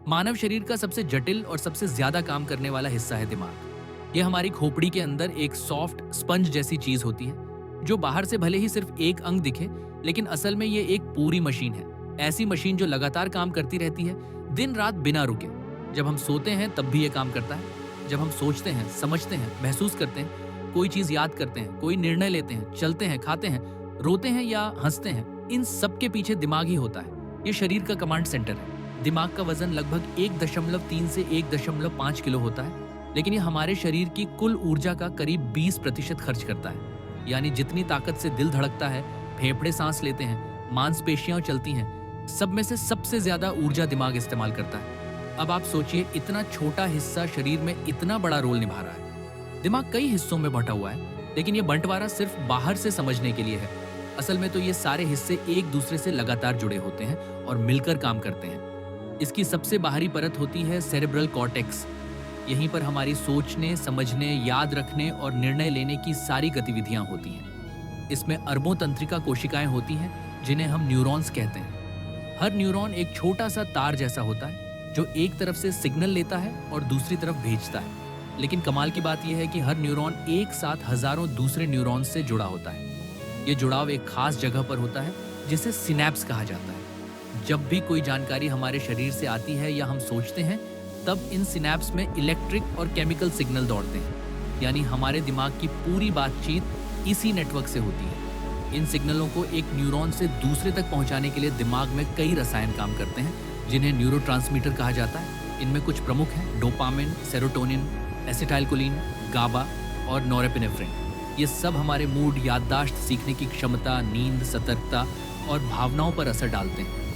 मानव शरीर का सबसे जटिल और सबसे ज्यादा काम करने वाला हिस्सा है दिमाग। यह हमारी खोपड़ी के अंदर एक सॉफ्ट स्पंज जैसी चीज होती है जो बाहर से भले ही सिर्फ एक अंग दिखे, लेकिन असल में ये एक पूरी मशीन है। ऐसी मशीन जो लगातार काम करती रहती है, दिन रात बिना रुके। जब हम सोते हैं तब भी ये काम करता है। जब हम सोचते हैं, समझते हैं, महसूस करते हैं, कोई चीज याद करते हैं, कोई निर्णय लेते हैं, चलते हैं, खाते हैं, रोते हैं या हंसते हैं, इन सब के पीछे दिमाग ही होता है। ये शरीर का कमांड सेंटर है। दिमाग का वजन लगभग 1.3 से 1.5 किलो होता है, लेकिन ये हमारे शरीर की कुल ऊर्जा का करीब 20% खर्च करता है। यानी जितनी ताकत से दिल धड़कता है, फेफड़े सांस लेते हैं, मांसपेशियां चलती हैं, सब में से सबसे ज्यादा ऊर्जा दिमाग इस्तेमाल करता है। अब आप सोचिए, इतना छोटा हिस्सा शरीर में इतना बड़ा रोल निभा रहा है। दिमाग कई हिस्सों में बंटा हुआ है, लेकिन ये बंटवारा सिर्फ बाहर से समझने के लिए है। असल में तो ये सारे हिस्से एक दूसरे से लगातार जुड़े होते हैं और मिलकर काम करते हैं। इसकी सबसे बाहरी परत होती है सेरेब्रल कॉर्टेक्स। यहीं पर हमारी सोचने, समझने, याद रखने और निर्णय लेने की सारी गतिविधियां होती हैं। इसमें अरबों तंत्रिका कोशिकाएं होती हैं जिन्हें हम न्यूरॉन्स कहते हैं। हर न्यूरॉन एक छोटा सा तार जैसा होता है जो एक तरफ से सिग्नल लेता है और दूसरी तरफ भेजता है। लेकिन कमाल की बात यह है कि हर न्यूरॉन एक साथ हजारों दूसरे न्यूरॉन्स से जुड़ा होता है। ये जुड़ाव एक खास जगह पर होता है जिसे सिनैप्स कहा जाता है। जब भी कोई जानकारी हमारे शरीर से आती है या हम सोचते हैं, तब इन सिनैप्स में इलेक्ट्रिक और केमिकल सिग्नल दौड़ते हैं। यानी हमारे दिमाग की पूरी बातचीत इसी नेटवर्क से होती है। इन सिग्नलों को एक न्यूरॉन से दूसरे तक पहुंचाने के लिए दिमाग में कई रसायन काम करते हैं जिन्हें न्यूरोट्रांसमीटर कहा जाता है। इनमें कुछ प्रमुख हैं डोपामिन, सेरोटोनिन, एसिटाइलकोलिन, गाबा और नोरेपिनेफ्रिन। ये सब हमारे मूड, याददाश्त, सीखने की क्षमता, नींद, सतर्कता और भावनाओं पर असर डालते हैं।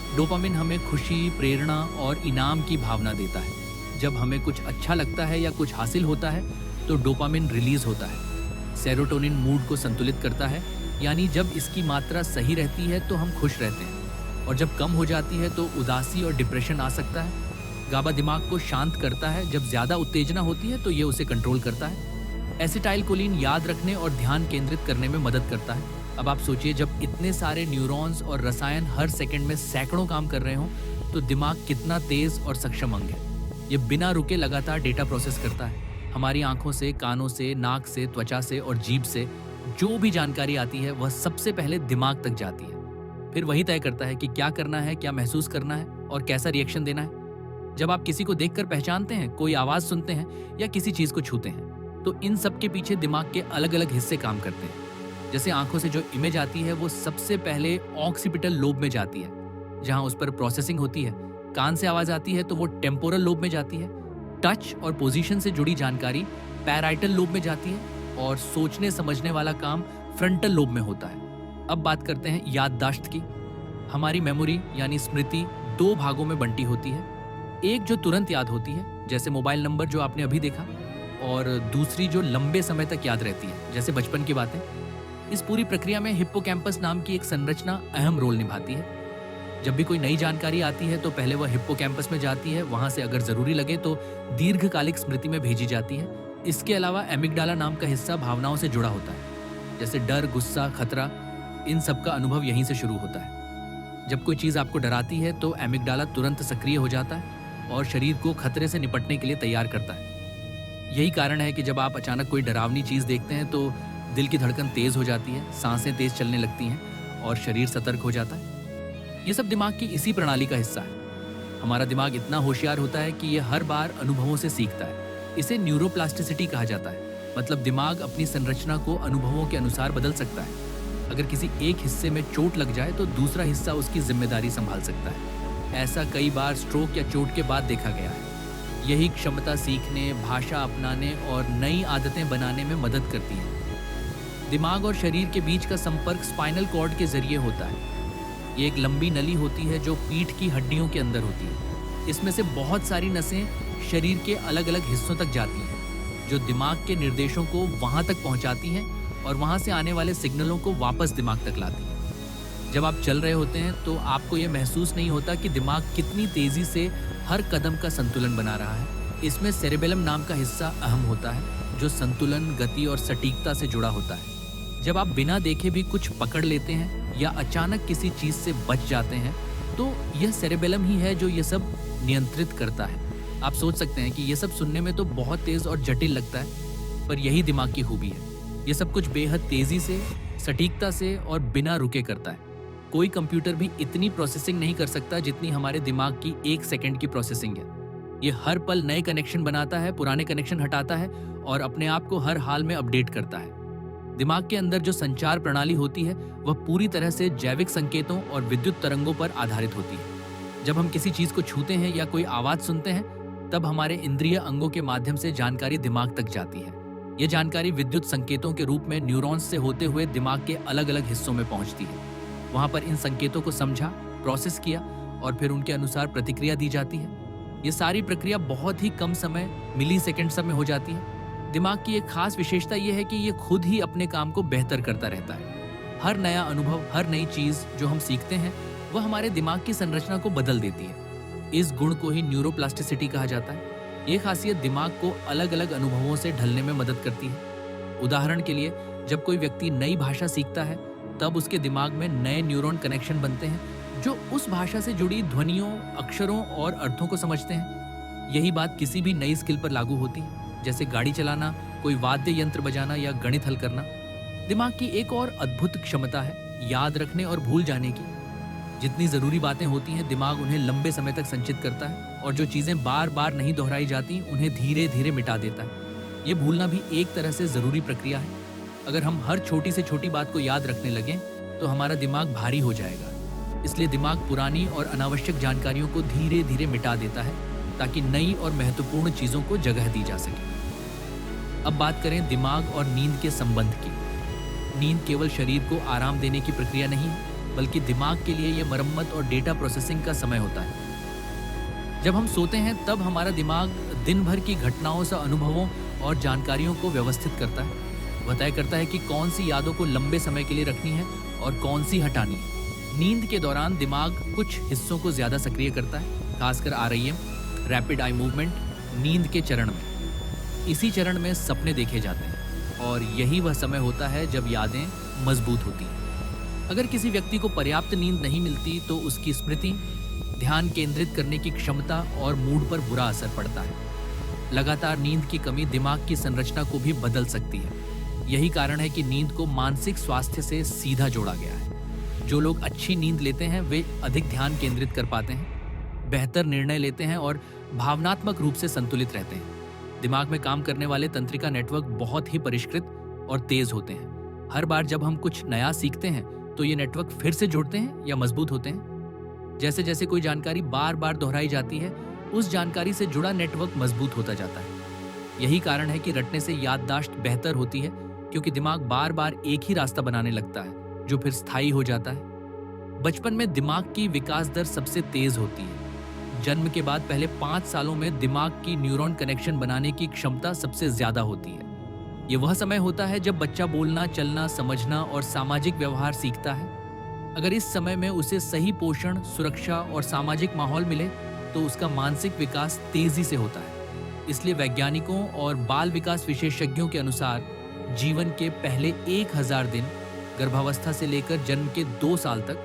डोपामिन हमें खुशी, प्रेरणा और इनाम की भावना देता है। जब हमें कुछ अच्छा लगता है या कुछ हासिल होता है तो डोपामिन रिलीज होता है। सेरोटोनिन मूड को संतुलित करता है, यानी जब इसकी मात्रा सही रहती है तो हम खुश रहते हैं, और जब कम हो जाती है तो उदासी और डिप्रेशन आ सकता है। गाबा दिमाग को शांत करता है। जब ज्यादा उत्तेजना होती है तो ये उसे कंट्रोल करता है। एसिटाइलकोलिन याद रखने और ध्यान केंद्रित करने में मदद करता है। अब आप सोचिए, जब इतने सारे न्यूरॉन्स और रसायन हर सेकंड में सैकड़ों काम कर रहे हों, तो दिमाग कितना तेज और सक्षम अंग है। ये बिना रुके लगातार डेटा प्रोसेस करता है। हमारी आंखों से, कानों से, नाक से, त्वचा से और जीभ से जो भी जानकारी आती है वह सबसे पहले दिमाग तक जाती है। फिर वही तय करता है कि क्या करना है, क्या महसूस करना है और कैसा रिएक्शन देना है। जब आप किसी को देखकर पहचानते हैं, कोई आवाज सुनते हैं या किसी चीज को छूते हैं, तो इन सब के पीछे दिमाग के अलग अलग हिस्से काम करते हैं। जैसे आंखों से जो इमेज आती है वो सबसे पहले ऑक्सीपिटल लोब में जाती है, जहां उस पर प्रोसेसिंग होती है। कान से आवाज आती है तो वो टेम्पोरल लोब में जाती है। टच और पोजीशन से जुड़ी जानकारी पैराइटल लोब में जाती है, और सोचने समझने वाला काम फ्रंटल लोब में होता है। अब बात करते हैं याददाश्त की। हमारी मेमोरी यानी स्मृति दो भागों में बंटी होती है। एक जो तुरंत याद होती है, जैसे मोबाइल नंबर जो आपने अभी देखा, और दूसरी जो लंबे समय तक याद रहती है, जैसे बचपन की बातें। इस पूरी प्रक्रिया में हिप्पोकैम्पस नाम की एक संरचना अहम रोल निभाती है। जब भी कोई नई जानकारी आती है तो पहले वह हिप्पोकैम्पस में जाती है। वहां से अगर जरूरी लगे तो दीर्घकालिक स्मृति में भेजी जाती है। इसके अलावा एमिगडाला नाम का हिस्सा भावनाओं से जुड़ा होता है, जैसे डर, गुस्सा, खतरा। इन सब का अनुभव यहीं से शुरू होता है। जब कोई चीज आपको डराती है तो एमिगडाला तुरंत सक्रिय हो जाता है और शरीर को खतरे से निपटने के लिए तैयार करता है। यही कारण है कि जब आप अचानक कोई डरावनी चीज देखते हैं तो दिल की धड़कन तेज हो जाती है, सांसें तेज चलने लगती हैं और शरीर सतर्क हो जाता है। ये सब दिमाग की इसी प्रणाली का हिस्सा है। हमारा दिमाग इतना होशियार होता है कि यह हर बार अनुभवों से सीखता है। इसे न्यूरोप्लास्टिसिटी कहा जाता है। मतलब दिमाग अपनी संरचना को अनुभवों के अनुसार बदल सकता है। अगर किसी एक हिस्से में चोट लग जाए तो दूसरा हिस्सा उसकी जिम्मेदारी संभाल सकता है। ऐसा कई बार स्ट्रोक या चोट के बाद देखा गया है। यही क्षमता सीखने, भाषा अपनाने और नई आदतें बनाने में मदद करती है। दिमाग और शरीर के बीच का संपर्क स्पाइनल कॉर्ड के जरिए होता है। ये एक लंबी नली होती है जो पीठ की हड्डियों के अंदर होती है। इसमें से बहुत सारी नसें शरीर के अलग अलग हिस्सों तक जाती हैं, जो दिमाग के निर्देशों को वहां तक पहुंचाती हैं और वहां से आने वाले सिग्नलों को वापस दिमाग तक लाती हैं। जब आप चल रहे होते हैं तो आपको ये महसूस नहीं होता कि दिमाग कितनी तेजी से हर कदम का संतुलन बना रहा है। इसमें सेरेबेलम नाम का हिस्सा अहम होता है, जो संतुलन, गति और सटीकता से जुड़ा होता है। जब आप बिना देखे भी कुछ पकड़ लेते हैं या अचानक किसी चीज से बच जाते हैं, तो यह सेरेबेलम ही है जो ये सब नियंत्रित करता है। आप सोच सकते हैं कि ये सब सुनने में तो बहुत तेज और जटिल लगता है, पर यही दिमाग की खूबी है। ये सब कुछ बेहद तेजी से, सटीकता से और बिना रुके करता है। कोई कंप्यूटर भी इतनी प्रोसेसिंग नहीं कर सकता जितनी हमारे दिमाग की 1 सेकंड की प्रोसेसिंग है। ये हर पल नए कनेक्शन बनाता है, पुराने कनेक्शन हटाता है और अपने आप को हर हाल में अपडेट करता है। दिमाग के अंदर जो संचार प्रणाली होती है वह पूरी तरह से जैविक संकेतों और विद्युत तरंगों पर आधारित होती है। जब हम किसी चीज को छूते हैं या कोई आवाज सुनते हैं, तब हमारे इंद्रिय अंगों के माध्यम से जानकारी दिमाग तक जाती है। ये जानकारी विद्युत संकेतों के रूप में न्यूरॉन्स से होते हुए दिमाग के अलग अलग हिस्सों में पहुंचती है। वहां पर इन संकेतों को समझा, प्रोसेस किया और फिर उनके अनुसार प्रतिक्रिया दी जाती है। ये सारी प्रक्रिया बहुत ही कम समय, मिली सेकेंड में हो जाती है। दिमाग की एक खास विशेषता यह है कि ये खुद ही अपने काम को बेहतर करता रहता है। हर नया अनुभव, हर नई चीज जो हम सीखते हैं, वह हमारे दिमाग की संरचना को बदल देती है। इस गुण को ही न्यूरोप्लास्टिसिटी कहा जाता है। ये खासियत दिमाग को अलग अलग अनुभवों से ढलने में मदद करती है। उदाहरण के लिए, जब कोई व्यक्ति नई भाषा सीखता है, तब उसके दिमाग में नए न्यूरॉन कनेक्शन बनते हैं जो उस भाषा से जुड़ी ध्वनियों, अक्षरों और अर्थों को समझते हैं। यही बात किसी भी नई स्किल पर लागू होती है, जैसे गाड़ी चलाना, कोई वाद्य यंत्र बजाना या गणित हल करना। दिमाग की एक और अद्भुत क्षमता है याद रखने और भूल जाने की। जितनी जरूरी बातें होती हैं, दिमाग उन्हें लंबे समय तक संचित करता है और जो चीजें बार बार नहीं दोहराई जाती, उन्हें धीरे धीरे मिटा देता है। ये भूलना भी एक तरह से जरूरी प्रक्रिया है। अगर हम हर छोटी से छोटी बात को याद रखने लगें, तो हमारा दिमाग भारी हो जाएगा। इसलिए दिमाग पुरानी और अनावश्यक जानकारियों को धीरे धीरे मिटा देता है, ताकि नई और महत्वपूर्ण चीजों को जगह दी जा सके। अब बात करें दिमाग और नींद के संबंध की। नींद केवल शरीर को आराम देने की प्रक्रिया नहीं है, बल्कि दिमाग के लिए यह मरम्मत और डेटा प्रोसेसिंग का समय होता है। जब हम सोते हैं, तब हमारा दिमाग दिन भर की घटनाओं से अनुभवों और जानकारियों को व्यवस्थित करता है। वह तय करता है कि कौन सी यादों को लंबे समय के लिए रखनी है और कौन सी हटानी है। नींद के दौरान दिमाग कुछ हिस्सों को ज्यादा सक्रिय करता है, खासकर REM, रैपिड आई मूवमेंट, नींद के चरण में। इसी चरण में सपने देखे जाते हैं और यही वह समय होता है जब यादें मजबूत होती हैं। अगर किसी व्यक्ति को पर्याप्त नींद नहीं मिलती, तो उसकी स्मृति, ध्यान केंद्रित करने की क्षमता और मूड पर बुरा असर पड़ता है। लगातार नींद की कमी दिमाग की संरचना को भी बदल सकती है। यही कारण है कि नींद को मानसिक स्वास्थ्य से सीधा जोड़ा गया है। जो लोग अच्छी नींद लेते हैं, वे अधिक ध्यान केंद्रित कर पाते हैं, बेहतर निर्णय लेते हैं और भावनात्मक रूप से संतुलित रहते हैं। दिमाग में काम करने वाले तंत्रिका नेटवर्क बहुत ही परिष्कृत और तेज होते हैं। हर बार जब हम कुछ नया सीखते हैं, तो ये नेटवर्क फिर से जुड़ते हैं या मजबूत होते हैं। जैसे जैसे कोई जानकारी बार बार दोहराई जाती है, उस जानकारी से जुड़ा नेटवर्क मजबूत होता जाता है। यही कारण है कि रटने से याददाश्त बेहतर होती है, क्योंकि दिमाग बार बार एक ही रास्ता बनाने लगता है, जो फिर स्थायी हो जाता है। बचपन में दिमाग की विकास दर सबसे तेज होती है। जन्म के बाद पहले 5 सालों में दिमाग की न्यूरॉन कनेक्शन बनाने की क्षमता सबसे ज्यादा होती है। ये वह समय होता है जब बच्चा बोलना, चलना, समझना और सामाजिक व्यवहार सीखता है। अगर इस समय में उसे सही पोषण, सुरक्षा और सामाजिक माहौल मिले, तो उसका मानसिक विकास तेजी से होता है। इसलिए वैज्ञानिकों और बाल विकास विशेषज्ञों के अनुसार जीवन के पहले 1000 दिन, गर्भावस्था से लेकर जन्म के 2 साल तक,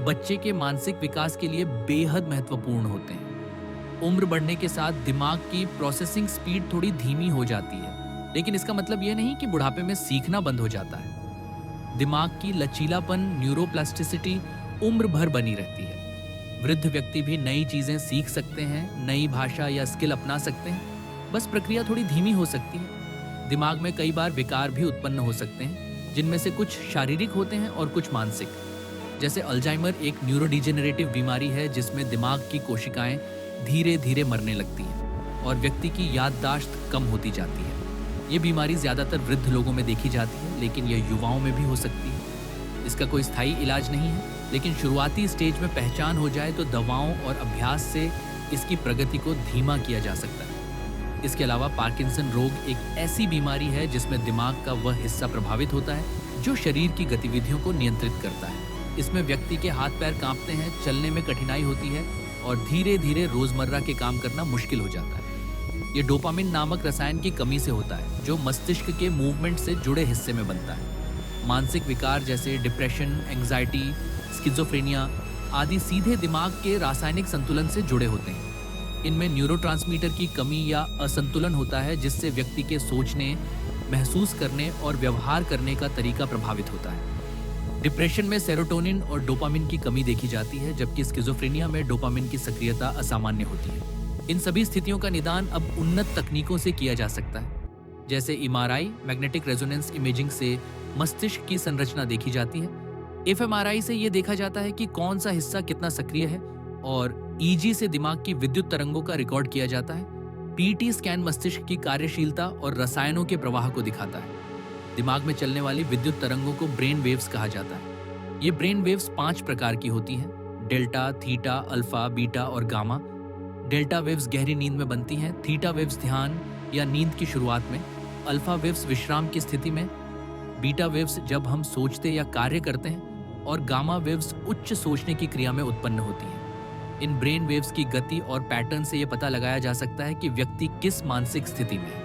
बच्चे के मानसिक विकास के लिए बेहद महत्वपूर्ण होते हैं। उम्र बढ़ने के साथ दिमाग की प्रोसेसिंग स्पीड थोड़ी धीमी हो जाती है, लेकिन इसका मतलब यह नहीं कि बुढ़ापे में सीखना बंद हो जाता है। दिमाग की लचीलापन, न्यूरोप्लास्टिसिटी उम्र भर बनी रहती है। वृद्ध व्यक्ति भी नई चीजें सीख सकते हैं, नई भाषा या स्किल अपना सकते हैं, बस प्रक्रिया थोड़ी धीमी हो सकती है। दिमाग में कई बार विकार भी उत्पन्न हो सकते हैं, जिनमें से कुछ शारीरिक होते हैं और कुछ मानसिक। जैसे अल्जाइमर एक न्यूरोडिजेनरेटिव बीमारी है, जिसमें दिमाग की कोशिकाएं धीरे धीरे मरने लगती हैं और व्यक्ति की याददाश्त कम होती जाती है। ये बीमारी ज्यादातर वृद्ध लोगों में देखी जाती है, लेकिन यह युवाओं में भी हो सकती है। इसका कोई स्थायी इलाज नहीं है, लेकिन शुरुआती स्टेज में पहचान हो जाए तो दवाओं और अभ्यास से इसकी प्रगति को धीमा किया जा सकता है। इसके अलावा पार्किंसन रोग एक ऐसी बीमारी है जिसमें दिमाग का वह हिस्सा प्रभावित होता है जो शरीर की गतिविधियों को नियंत्रित करता है। इसमें व्यक्ति के हाथ पैर कांपते हैं, चलने में कठिनाई होती है और धीरे धीरे रोजमर्रा के काम करना मुश्किल हो जाता है। ये डोपामिन नामक रसायन की कमी से होता है, जो मस्तिष्क के मूवमेंट से जुड़े हिस्से में बनता है। मानसिक विकार जैसे डिप्रेशन, एंग्जाइटी, स्किज़ोफ्रेनिया आदि सीधे दिमाग के रासायनिक संतुलन से जुड़े होते हैं। इनमें न्यूरोट्रांसमीटर की कमी या असंतुलन होता है, जिससे व्यक्ति के सोचने, महसूस करने और व्यवहार करने का तरीका प्रभावित होता है। डिप्रेशन में सेरोटोनिन और डोपामिन की कमी देखी जाती है, जबकि स्किज़ोफ्रेनिया में डोपामिन की सक्रियता असामान्य होती है। इन सभी स्थितियों का निदान अब उन्नत तकनीकों से किया जा सकता है, जैसे एमआरआई, मैग्नेटिक रेजोनेंस इमेजिंग से मस्तिष्क की संरचना देखी जाती है। एफएमआरआई से ये देखा जाता है कि कौन सा हिस्सा कितना सक्रिय है, और ईजी से दिमाग की विद्युत तरंगों का रिकॉर्ड किया जाता है। पीटी स्कैन मस्तिष्क की कार्यशीलता और रसायनों के प्रवाह को दिखाता है। दिमाग में चलने वाली विद्युत तरंगों को ब्रेन वेव्स कहा जाता है। ये ब्रेन वेव्स 5 प्रकार की होती हैं: डेल्टा, थीटा, अल्फा, बीटा और गामा। डेल्टा वेव्स गहरी नींद में बनती हैं, थीटा वेव्स ध्यान या नींद की शुरुआत में, अल्फा वेव्स विश्राम की स्थिति में, बीटा वेव्स जब हम सोचते या कार्य करते हैं, और गामा वेव्स उच्च सोचने की क्रिया में उत्पन्न होती हैं। इन ब्रेन वेव्स की गति और पैटर्न से यह पता लगाया जा सकता है कि व्यक्ति किस मानसिक स्थिति में है।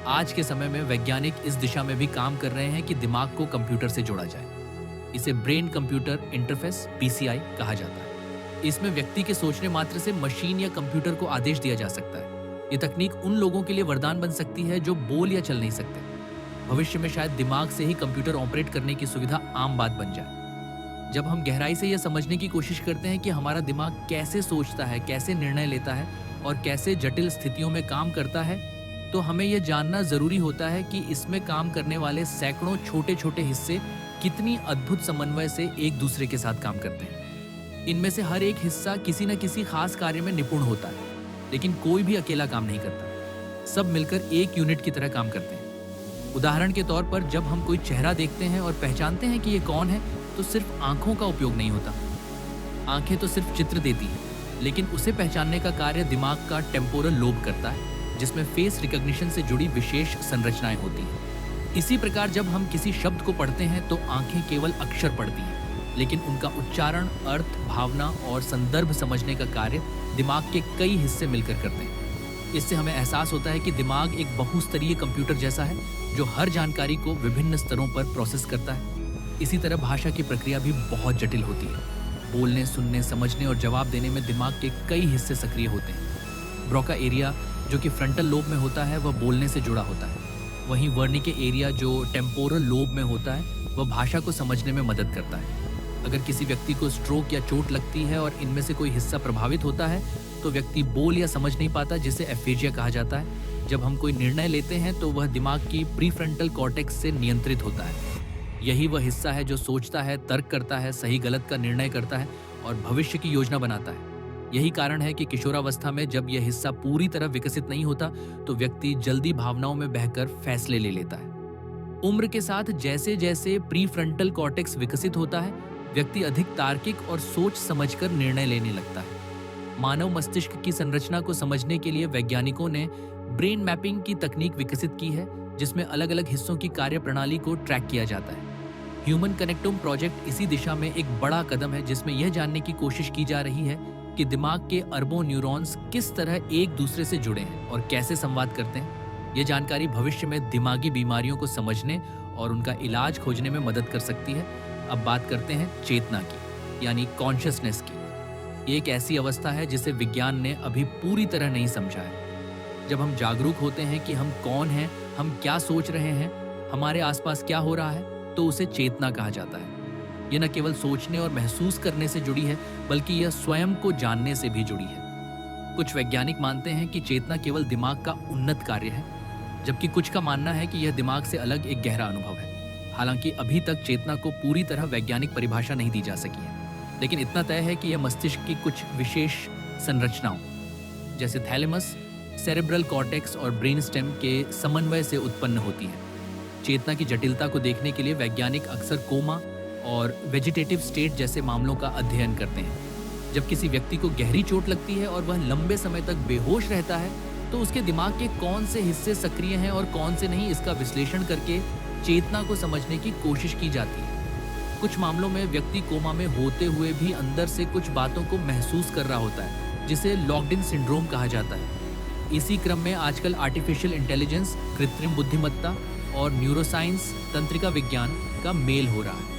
आज के समय में वैज्ञानिक इस दिशा में भी काम कर रहे हैं कि दिमाग को कंप्यूटर से जोड़ा जाए। इसे ब्रेन कंप्यूटर इंटरफेस (BCI) कहा जाता है। इसमें व्यक्ति के सोचने मात्र से मशीन या कंप्यूटर को आदेश दिया जा सकता है। ये तकनीक उन लोगों के लिए वरदान बन सकती है जो बोल या चल नहीं सकते। भविष्य में शायद दिमाग से ही कंप्यूटर ऑपरेट करने की सुविधा आम बात बन जाए। जब हम गहराई से यह समझने की कोशिश करते हैं कि हमारा दिमाग कैसे सोचता है, कैसे निर्णय लेता है और कैसे जटिल स्थितियों में काम करता है, तो हमें यह जानना जरूरी होता है कि इसमें काम करने वाले सैकड़ों छोटे छोटे हिस्से कितनी अद्भुत समन्वय से एक दूसरे के साथ काम करते हैं। इनमें से हर एक हिस्सा किसी न किसी खास कार्य में निपुण होता है, लेकिन कोई भी अकेला काम नहीं करता। सब मिलकर एक यूनिट की तरह काम करते हैं। उदाहरण के तौर पर जब हम कोई चेहरा देखते हैं और पहचानते हैं कि ये कौन है, तो सिर्फ आंखों का उपयोग नहीं होता। आंखें तो सिर्फ चित्र देती हैं, लेकिन उसे पहचानने का कार्य दिमाग का टेम्पोरल लोब करता है, जिसमें फेस रिकॉग्निशन से जुड़ी विशेष संरचनाएं होती हैं। इसी प्रकार जब हम किसी शब्द को पढ़ते हैं तो आंखें केवल अक्षर पढ़ती हैं, लेकिन उनका उच्चारण, अर्थ, भावना और संदर्भ समझने का कार्य दिमाग के कई हिस्से मिलकर करते हैं। इससे हमें एहसास होता है कि दिमाग एक बहुस्तरीय कंप्यूटर जैसा है, जो हर जानकारी को विभिन्न स्तरों पर प्रोसेस करता है। इसी तरह भाषा की प्रक्रिया भी बहुत जटिल होती है। बोलने, सुनने, समझने और जवाब देने में दिमाग के कई हिस्से सक्रिय होते हैं। ब्रोका एरिया, जो कि फ्रंटल लोब में होता है, वह बोलने से जुड़ा होता है। वहीं वर्निके एरिया, जो टेम्पोरल लोब में होता है, वह भाषा को समझने में मदद करता है। अगर किसी व्यक्ति को स्ट्रोक या चोट लगती है और इनमें से कोई हिस्सा प्रभावित होता है, तो व्यक्ति बोल या समझ नहीं पाता, जिसे एफेजिया कहा जाता है। जब हम कोई निर्णय लेते हैं तो वह दिमाग की प्रीफ्रंटल कॉर्टेक्स से नियंत्रित होता है। यही वह हिस्सा है जो सोचता है, तर्क करता है, सही गलत का निर्णय करता है और भविष्य की योजना बनाता है। यही कारण है कि किशोरावस्था में जब यह हिस्सा पूरी तरह विकसित नहीं होता, तो व्यक्ति जल्दी भावनाओं में बहकर फैसले ले लेता है। उम्र के साथ जैसे जैसे प्रीफ्रंटल कॉर्टेक्स विकसित होता है, व्यक्ति अधिक तार्किक और सोच समझकर निर्णय लेने लगता है। मानव मस्तिष्क की संरचना को समझने के लिए वैज्ञानिकों ने ब्रेन मैपिंग की तकनीक विकसित की है, जिसमें अलग अलग हिस्सों की कार्यप्रणाली को ट्रैक किया जाता है। ह्यूमन कनेक्टोम प्रोजेक्ट इसी दिशा में एक बड़ा कदम है, जिसमें यह जानने की कोशिश की जा रही है कि दिमाग के अरबों न्यूरॉन्स किस तरह एक दूसरे से जुड़े हैं और कैसे संवाद करते हैं। यह जानकारी भविष्य में दिमागी बीमारियों को समझने और उनका इलाज खोजने में मदद कर सकती है। अब बात करते हैं चेतना की, यानी कॉन्शियसनेस की। ये एक ऐसी अवस्था है जिसे विज्ञान ने अभी पूरी तरह नहीं समझा है। जब हम जागरूक होते हैं कि हम कौन हैं, हम क्या सोच रहे हैं, हमारे आसपास क्या हो रहा है, तो उसे चेतना कहा जाता है। यह न केवल सोचने और महसूस करने से जुड़ी है, बल्कि यह स्वयं को जानने से भी जुड़ी है। कुछ वैज्ञानिक मानते हैं कि चेतना केवल दिमाग का उन्नत कार्य है, जबकि कुछ का मानना है कि यह दिमाग से अलग एक गहरा अनुभव है। हालांकि अभी तक चेतना को पूरी तरह वैज्ञानिक परिभाषा नहीं दी जा सकी है, लेकिन इतना तय है कि यह मस्तिष्क की कुछ विशेष संरचनाओं, जैसे थैलेमस, सेरेब्रल कॉर्टेक्स और ब्रेनस्टेम के समन्वय से उत्पन्न होती है। चेतना की जटिलता को देखने के लिए वैज्ञानिक अक्सर कोमा और वेजिटेटिव स्टेट जैसे मामलों का अध्ययन करते हैं। जब किसी व्यक्ति को गहरी चोट लगती है और वह लंबे समय तक बेहोश रहता है, तो उसके दिमाग के कौन से हिस्से सक्रिय हैं और कौन से नहीं, इसका विश्लेषण करके चेतना को समझने की कोशिश की जाती है। कुछ मामलों में व्यक्ति कोमा में होते हुए भी अंदर से कुछ बातों को महसूस कर रहा होता है, जिसे लॉक्ड इन सिंड्रोम कहा जाता है। इसी क्रम में आजकल आर्टिफिशियल इंटेलिजेंस, कृत्रिम बुद्धिमत्ता और न्यूरोसाइंस, तंत्रिका विज्ञान का मेल हो रहा है।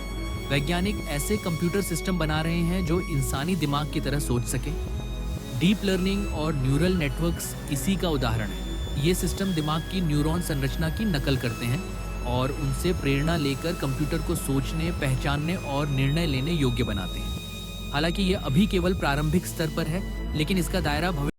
वैज्ञानिक ऐसे कंप्यूटर सिस्टम बना रहे हैं जो इंसानी दिमाग की तरह सोच सके, डीप लर्निंग और न्यूरल नेटवर्क्स इसी का उदाहरण है। ये सिस्टम दिमाग की न्यूरॉन संरचना की नकल करते हैं और उनसे प्रेरणा लेकर कंप्यूटर को सोचने, पहचानने और निर्णय लेने योग्य बनाते हैं। हालांकि ये अभी केवल प्रारंभिक स्तर पर है, लेकिन इसका दायरा भविष्य